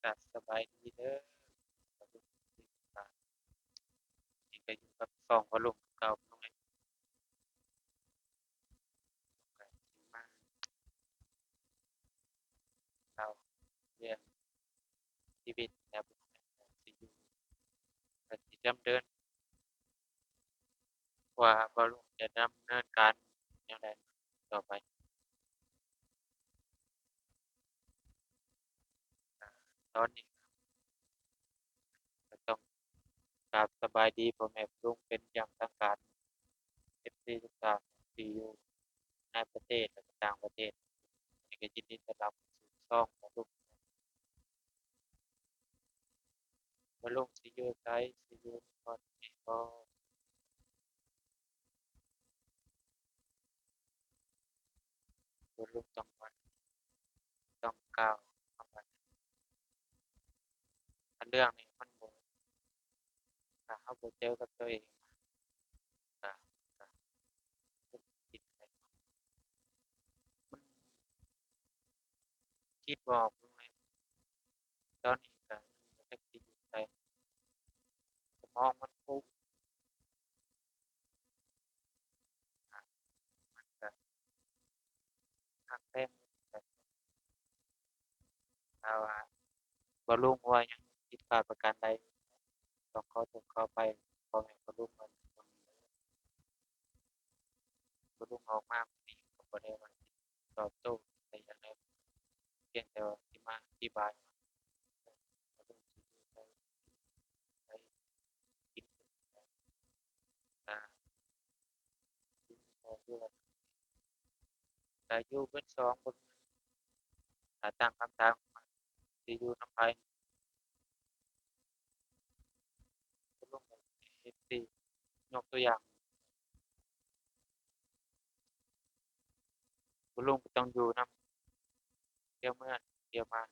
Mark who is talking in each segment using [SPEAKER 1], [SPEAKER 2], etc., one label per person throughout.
[SPEAKER 1] ก็สบายดีเด้อสวัสดีครับนี่ก็อยู่กับสองพ่อลูกเก่าน้องเล็กก็สิมาเล่าเรื่องชีวิตแบบสิอยู่ก็สิดำเนินว่าพ่อลูกจะดำเนินการแนวใดต่อไปตอนนี้ก็ต้องกราบสบายดีพ่อแม่พี่น้องเป็นอย่างทางการ FC ทุกท่านที่อยู่ในประเทศและก็ต่างประเทศนี่ก็ยินดีต้อนรับสู่ช่องพ่อลูกพ่อลูกสิอยู่ไสสิอยู่นครนี่บ่พ่อลูกต้องกล่าวคำว่าอันเรื่องนี้มันบ่ถ้าเราบ่เจอกับตัวเองก็ก็คิดไปมันคิดบ่ออกเลยตอนนี้ก็จักสิอยู่ไสสมองมันฟุ้งอามันก็คักแท้งแบบถ้าว่าบ่รู้ว่ายังผิดพลาดประการใดต้องขอโทษขออภัยพ่อแม่บ่รู้ว่าบ่รู้ออกมาวันนี้ก็บ่ได้ว่าสิตอบโต้แต่อย่างใดเพียงแต่ว่าสิมาอธิบายว่าบ่รู้สิอยู่ไสไปคิดอ่าอยู่พอคือว่าถ้าอยู่เบิดสองคนถ้าตั้งคำถามว่าสิอยู่นำไผบ่รู้ว่าเฮ็ดสิยกตัวอย่างคุณลุงก็ต้องอยู่นำเที่ยวเมืองเที่ยวบ้าน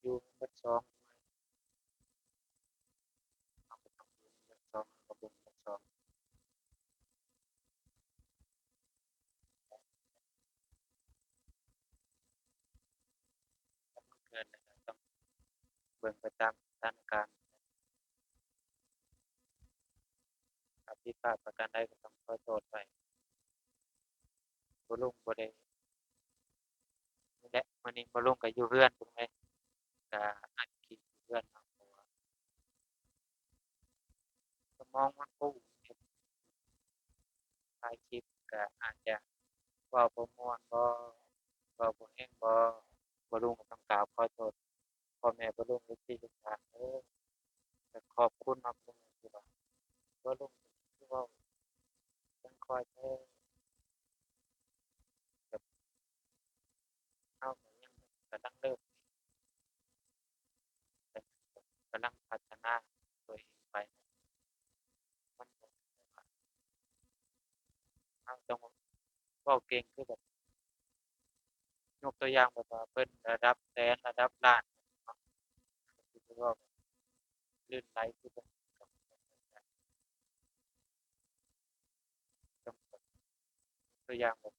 [SPEAKER 1] อยู่นำเบิดสองเราก็ต้องอยู่นำเบิดสองเราก็เบิ่งเบิดสองถ้ามันเกินแล้วก็ต้องเบิ่งไปตามสถานการณ์ถ้าผิดพลาดประการใดก็ต้องขอโทษไว้คุณลุงบ่ได้นี่แหละมื้อนี้คุณลุงก็อยู่เรือนพู้นแหละก็อัดคลิปอยู่เรือนเนาะเพราะว่าสมองมันฟุ้งเฮ็ดถ่ายคลิปก็อาจจะเว้าบ่ม่วนบ่เว้าบ่แม่นบ่คุณลุงก็ต้องกราบขอโทษพ่อแม่คุณลุง FC ทุกท่านเด้อก็ขอบคุณเนาะคุณลุงที่ว่าคุณลุงที่เว้ายังคอยแชร์แบบ เราก็ยังกำลังเริ่มแต่กำลังพัฒนาตัวเองไปมันก็เราต้องเว้าเก่งคือแบบยกตัวอย่างแบบว่าเพิ่นระดับแสนระดับล้านเนาะก็คือแบบว่าลื่นไหลคือเพิ่นก็ต้องแบบตัวอย่างแบบ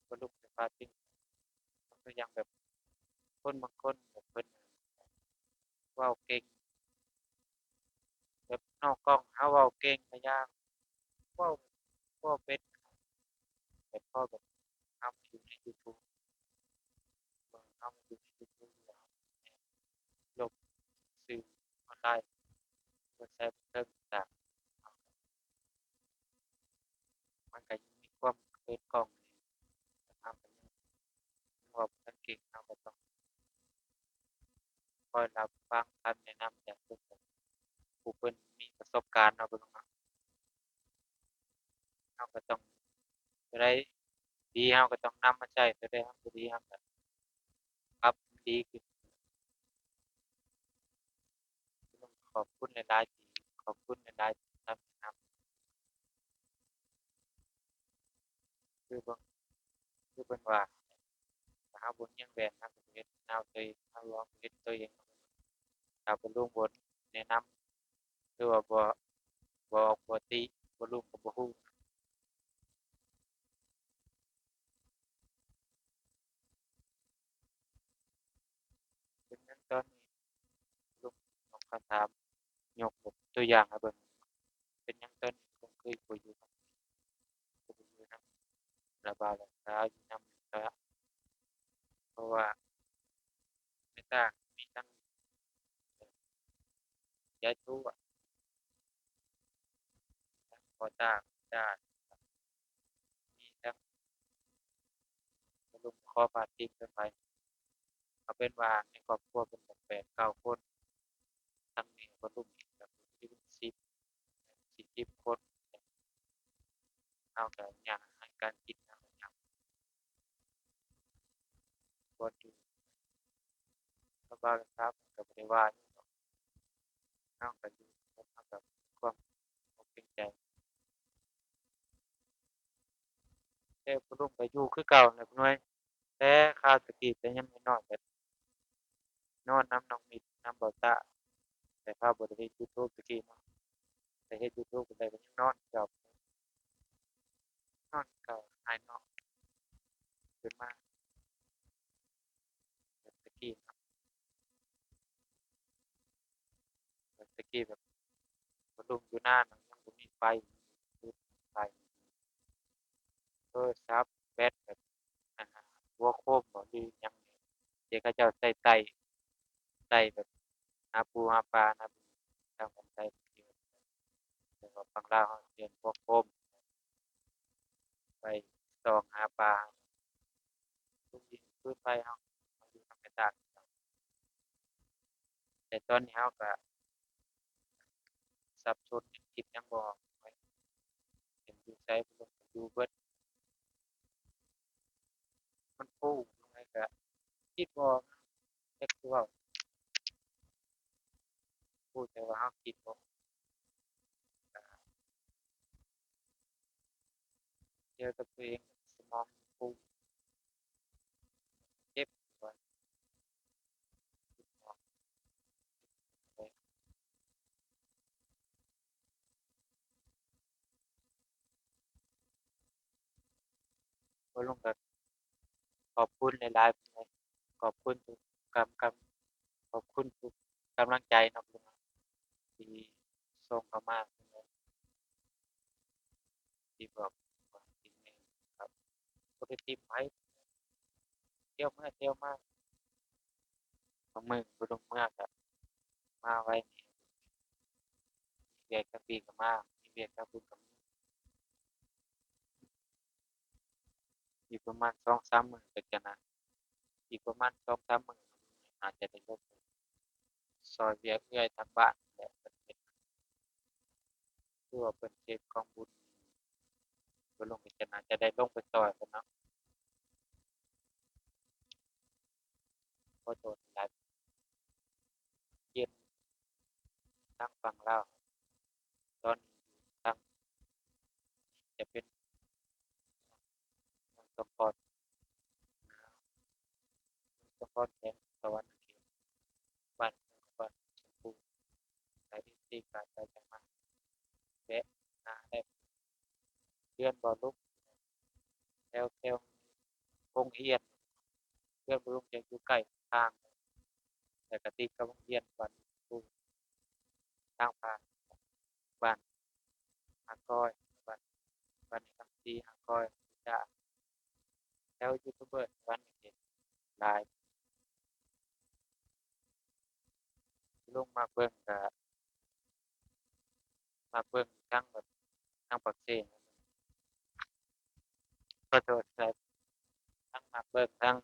[SPEAKER 1] บ่ลุกจะพาทิ้งตัวอย่างแบบคนบางคนแบบเพิ่นเว้าเก่งแบบนอกกล้องเฮาเว้าเก่งก็อย่างเว้าเว้าเป็นแต่พอแบบเฮามาอยู่ในยูทูบเฮามาอยู่ในยูทูบแล้วโลกสื่อออนไลน์เว็บไซต์บันเทิงต่างๆมันก็ยังมีความเปิดกล้องนี่นะครับมันยังเว้าบ่ทันเก่งเราก็ต้องคอยรับฟังคำแนะนำจากผู้เพิ่นมีประสบการณ์เนาะเบิ่งเนาะเราก็ต้องตัวใดดีเราก็ต้องนำมาใช้ตัวใดมันบ่ดีเราก็ปรับให้ดีขึ้นต้องขอบคุณหลายๆที่ขอบคุณหลายๆที่คำแนะนำคือเบิ่งคือเพิ่นว่าถ้าเราบ่เรียนแบบเราก็สิเฮ็ดแนวตัวเองเราลองเฮ็ดตัวเองถ้าเพิ่นลงบทแนะนำหรือว่าบอกบ่ติบ่รู้ก็บ่รู้ ตอนนี้ลุงยกคำถามยกแบบตัวอย่างให้เบิ่งเป็นหยังตอนนี้ลุงคือบ่อยู่นำบ่ได้อยู่นำระบาวรักษาอยู่นำก็เพราะว่าในต่างมีทั้งยายทูอะทั้งพ่อตาแม่จ้ามีทั้งลุงขอพาดพิงเพิ่นไปเอาเป็นว่าในครอบครัวเพิ่นก็8-9คนทั้งแม่บ่ลุงอีกก็สิเป็น10คนเฮาก็อยากอาหารการกินเฮาก็อยากบ่อยู่ระบาวรักษาเพิ่นก็บ่ได้ว่าหยังดอกเฮาก็อยู่เฮาก็ความอกเกรงใจ แต่พ่อลุงก็อยู่คือเก่านั่นแหละพุ่นเว้ยแต่คราวตะกี้แต่ยังน้อยๆก็นอนนำน้องมิตรนำเบาต้าแต่คราวบ่ได้เฮ็ดยูทูบตะกี้เนาะแต่เฮ็ดยูทูบจั่งใดก็ยังนอนคือเก่านอนคือเก่าอ้ายน้องขึ้นมาแบบตะกี้เนาะแบบตะกี้แบบพ่อลุงอยู่นาเนาะยังบ่มีไฟคือไฟโทรศัพท์แบตแบบหัวโคมบ่หรือหยังนี่ที่เขาเจ้าใช้แบบหาปูหาปลานะทางผมใช้แต่ว่าฝั่งลาวเขาเอิ้นหัวโคมไปส่องหาปลา ทุกดินพืชไร่เฮามันอยู่ธรรมชาติแต่ตอนนี้เฮาก็สับสนยังคิดยังบ่ออกว่าเห็นอยู่ไสบ่รู้ก็อยู่เบิดมันฟูจั่งใดก็คิดบ่ออกจักสิเว้ารู้แต่ว่าเฮาคิดบ่ออกก็เจอกับตัวเองสมองฟูเจ็บว่าคิดบ่ออกเลยบ่ลงก็ขอบคุณหลายๆพุ่นเลยขอบคุณทุกขอบคุณทุกกำลังใจเนาะพุ่นเนาะที่ส่งเข้ามาพุ่นเลยที่บอกว่าที่แม่นครับบ่ได้ทิ่มไผเที่ยวมาเที่ยวมาบางมื้อบ่ลงเมื่อก็มาไว้นี่ เวียกกลางปีก็มามีเวียกกลางบุญก็มีอีกประมาณ2-3มื้อก็จะนะอีกประมาณ2-3มื้ออาจจะได้ลงไปซอยเวียกเอื้อยทางบ้านนี่แหละเพิ่นเฮ็ดคือว่าเพิ่นเฮ็ดกองบุญบ่ลงก็จะน่าจะได้ลงไปซอยเพิ่นเนาะขอโทษหลายเย็นทางฝั่งลาวตอนนี้ทางจะเป็นเมืองสมพรสมพรแขวงสะหวรรณเขตบ้านบ้านชมพูสาย FC ขาดไปจังมาแวะหาได้เรือนบ่ลุกแถวโรงเรียนเรือนบ่ลุกจะอยู่ใกล้ทางแต่ก็ติดกับโรงเรียนบ้านชมพูทางผ่านบ้านหาดก้อยบ้านบ้านคำศรีหาดก้อยจ้ะแถวยูทูบเบอร์สะหวรรณเขตหลายลงมาเบิ่งก็มาเบิ่งทางแบบทางปากเซขอโทษครับทั้งมักเบิ่งทั้ง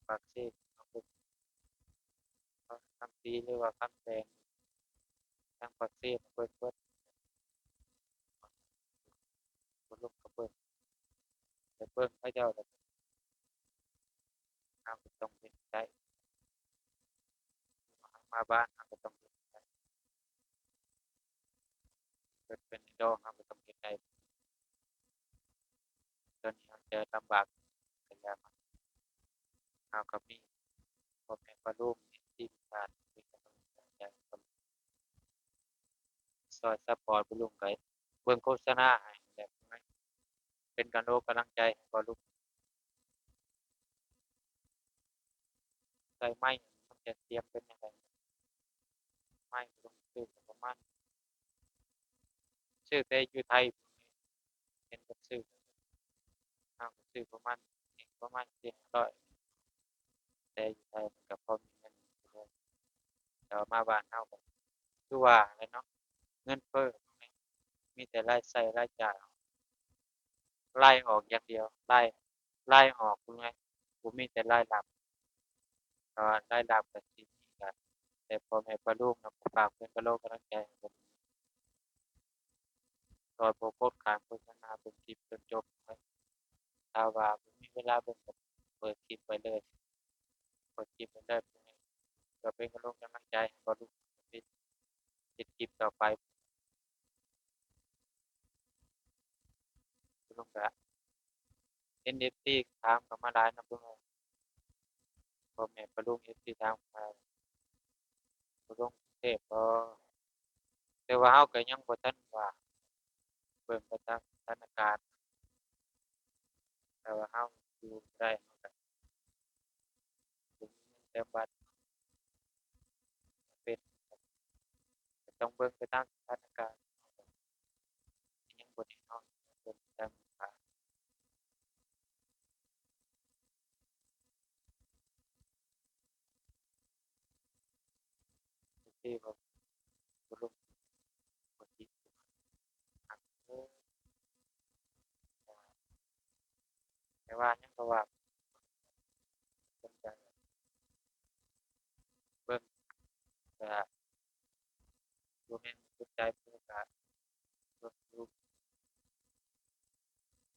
[SPEAKER 1] ปากเซมักเบิ่งคำศรีหรือว่าคำแพงทั้งปากเซมักเบิ่งเบิดบ่ลงก็เบิ่งแต่เบิ่งเขาเจ้าแล้วเราก็ต้องเฮ็ดได้มาบ้านเราก็ต้องเฮ็ดได้เกิดเป็น idol เราก็ต้องเฮ็ดได้ตอนนี้เราจะลำบากก็อย่ามาเราก็มีพ่อแม่ปะลูกที่พิการเป็นกำลังใจก็ช่วยซัปพอร์ตบ่ลุงก็เบิ่งโฆษณาให้แบบเป็นกำลังใจให้บ่ลุง ใส่ไม้มันจะเตรียมเป็นจั่งใดไม้ก็ต้องซื้อก็ประมาณซื้อแต่อยู่ไทยเห็นเพิ่นซื้อเราก็ซื้อประมาณประมาณ400แต่อยู่ไทยมันก็พอมีเงินอยู่เด้อแต่ว่ามาบ้านเราก็คือว่าแหละเนาะเงินเฟ้อมีแต่รายใช้รายจ่ายไล่ออกอย่างเดียวไล่ออกพูดง่ายบ่มีแต่รายรับรายรับก็สิมีก็แต่พ่อแม่ปะลูกเนาะก็ฝากเป็นกะโลกกำลังใจให้เพิ่นซอยบ่โพสต์ข้ามโฆษณาเบิ่งคลิปจนจบถ้าว่าบ่มีเวลาเบิ่งก็เปิดคลิปไว้เลยเปิดคลิปไว้เลยก็เป็นกะโลกกำลังใจให้บ่ลูกเฮ็ดคลิปต่อไปบ่ลูกก็เห็น FC ถามเข้ามาหลายเนาะเบิ่งว่าพ่อแม่ปะลูก FC ถามเข้ามาบ่ลงกรุงเทพบ่แต่ว่าเราก็ยังบ่ทันว่างเบิ่งไปตามสถานการณ์แต่ว่าเราอยู่ได้เราก็สิมีเงินเติมบัตรเป็นก็ต้องเบิ่งไปตามสถานการณ์ยังบ่แน่นอนเบิ่งไปตามสถานที่ว่าบ่ลงบ่คิดอันเด้อแต่ว่ายังก็ว่าเพิ่นก็เบิ่งก็บ่แม่นสนใจเพิ่นก็เบิ่งอยู่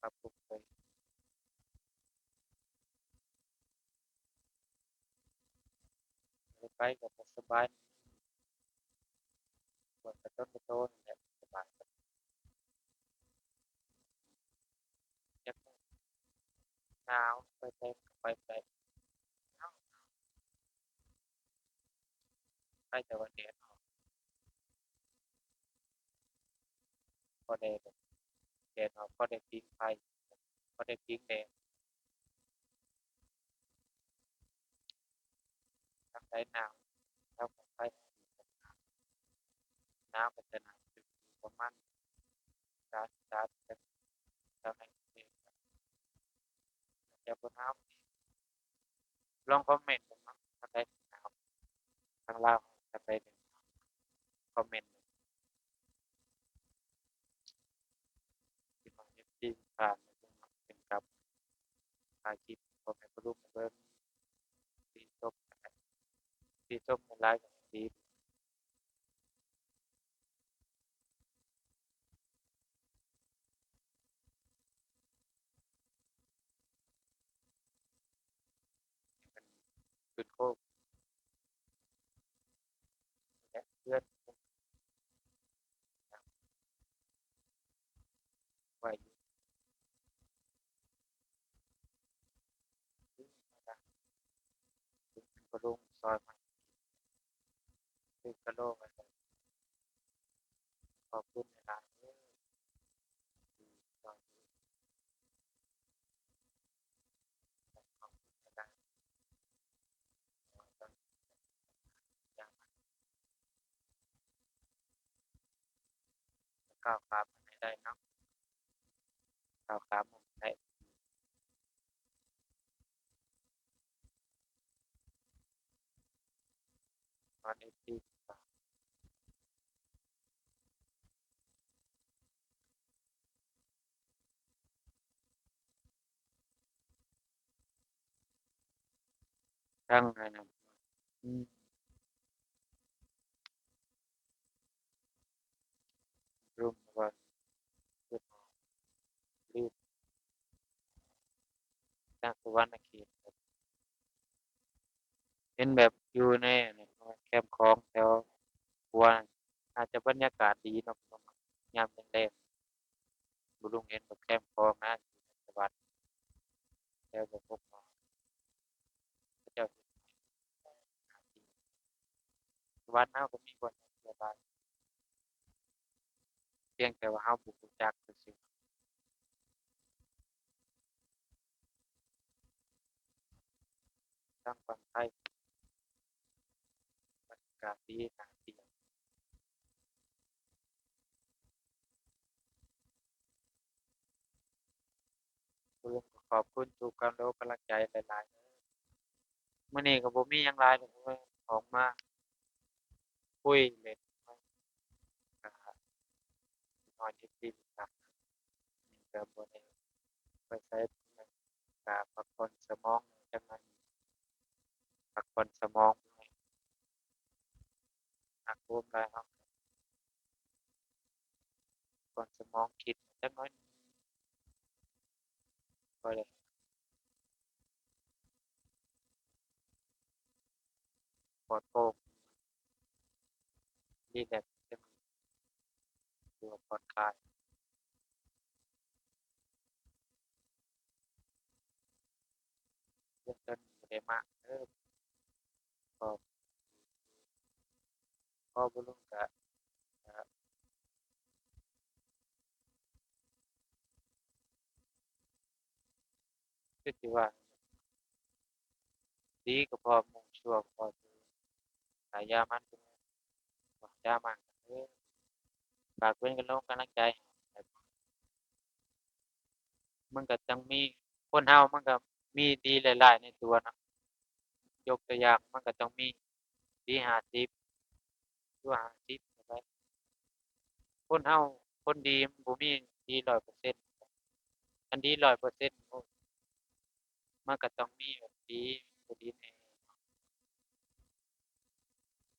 [SPEAKER 1] ปรับปรุงไปไปก็บ่สบายปวดกระต้นกระโตนนี่แหละสบายจักหนาวไปไสก็ไปได้หนาวไปแต่ว่าแดดออกพอแดดแดดออกพอได้ผิงไฟพอได้ผิงแดดทางใดหนาวเราก็ไปหนาวก็จะหนาวอยู่ประมาณ30แต่ถ้าในกรุงเทพก็จะบ่หนาวลองคอมเมนต์เบิ่งเนาะทางใดหนาวทางลาวทางใดหนาวคอมเมนต์ที่ว่า FC ผ่านมาเบิ่งเนาะเป็นกับถ่ายคลิปพ่อแม่พี่น้องมาเบิ่งที่ชมกัน ที่ส้มในไลฟ์ของดีเป็นขึ้นโคกและเพื่อนไว้อยู่ที่นะครับถึงกระลุงซอยมาคือกระโลกอะไรขอบคุณหลายๆเด้อที่ซอยขอบคุณหลายๆต้องอย่างก้าวขามันให้ได้เนาะก้าวขามันได้ตอนนี้ที่ทั้งอันนั้นอืมร่วมวันเกิดรีบสร้างสุวรรณเขตเห็นแบบอยู่ในอันนี้แคมป์ของแถวปัวอาจจะบรรยากาศดีเนาะยามแลงๆบ่ลุงเห็นแบบแคมป์ของนะอยู่ในจังหวัดแถวแบบพวกเขาเจ้า วัดเราก็มีบ่อนให้เที่ยวได้เพียงแต่ว่าเราบ่รู้จักซื่อๆทางฝั่งไทย ากาศดีน่าเที่ยวคุณลุงก็ขอบคุณทุกกำลังใจหลายๆเด้อมื้อนี้ก็บ่มีหยังหลายดอกเว้ยออกมาคุยเล่นก็ฮอด FC ครับก็บ่ได้ไปไสก็พักผ่อนสมองจักหน่อยพักผ่อนสมองหักโหมหลายเนาะผ่อนสมองคิดจักหน่อยก็ได้ปลอดโปร่งรีแลกซ์จักถือว่าผ่อนคลายเรื่องเงินบ่ได้มากเด้อก็พอบ่ลงก็ก็คือสิว่าดีก็พอมุ่งชั่วก็พอดีถ้าอย่ามันก็อย่ามากเด้อฝากเป็นกำลังใจให้มันก็ต้องมีคนเรามันก็มีดีหลายๆในตัวเนาะยกตัวอย่างมันก็ต้องมีดี50ชั่ว50เข้าไปคนเราคนดีมันบ่มีดี100%อันดี100%โอ้มันก็ต้องมีแบบดีบ่ดีแหน่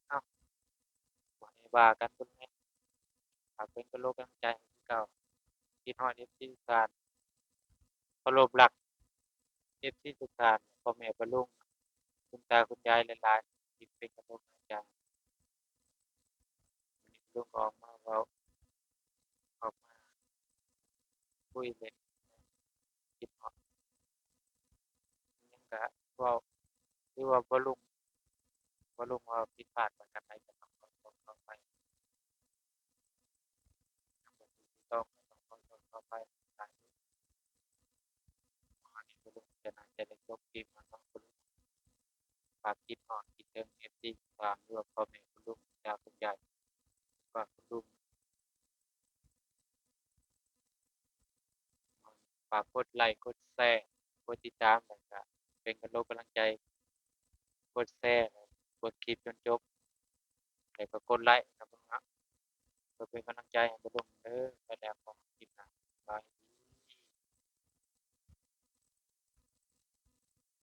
[SPEAKER 1] อ้าวบ่ให้ว่ากันเบิ่งแหน่ฝากเป็นกำลังใจให้คือเก่าคิดฮอด FC ทุกท่านเคารพรัก FC ทุกท่านพ่อแม่ป้าลุงคุณตาคุณยายหลายๆที่เป็นกำลังใจวันนี้ลุงก็ออกมาเว้าออกมาคุยเล่นคิดฮอดอิหยังก็เว้าหรือว่าบ่ลุงว่าผิดพลาดประการใดก็ต้องขอโทษขออภัยทั้งหมดที่ถูกต้องก็ต้องขอโทษขออภัยหลายๆอันนี้บ่ลุงก็น่าจะได้จบคลิปแล้วเนาะบ่ลุงฝากคิดฮอดคิดถึง FC ทุกท่านหรือว่าพ่อแม่คุณลุงคุณตาคุณยายฝากคุณลุงฝากกดไลก์กดแชร์กดติดตามแล้วก็เป็นกำลังใจกดแชร์กดคลิปจนจบแล้วก็กดไลก์ครับผมเนาะเพื่อเป็นกำลังใจให้บ่ลุงเด้อไปแล้วพบกันคลิปหน้าบาย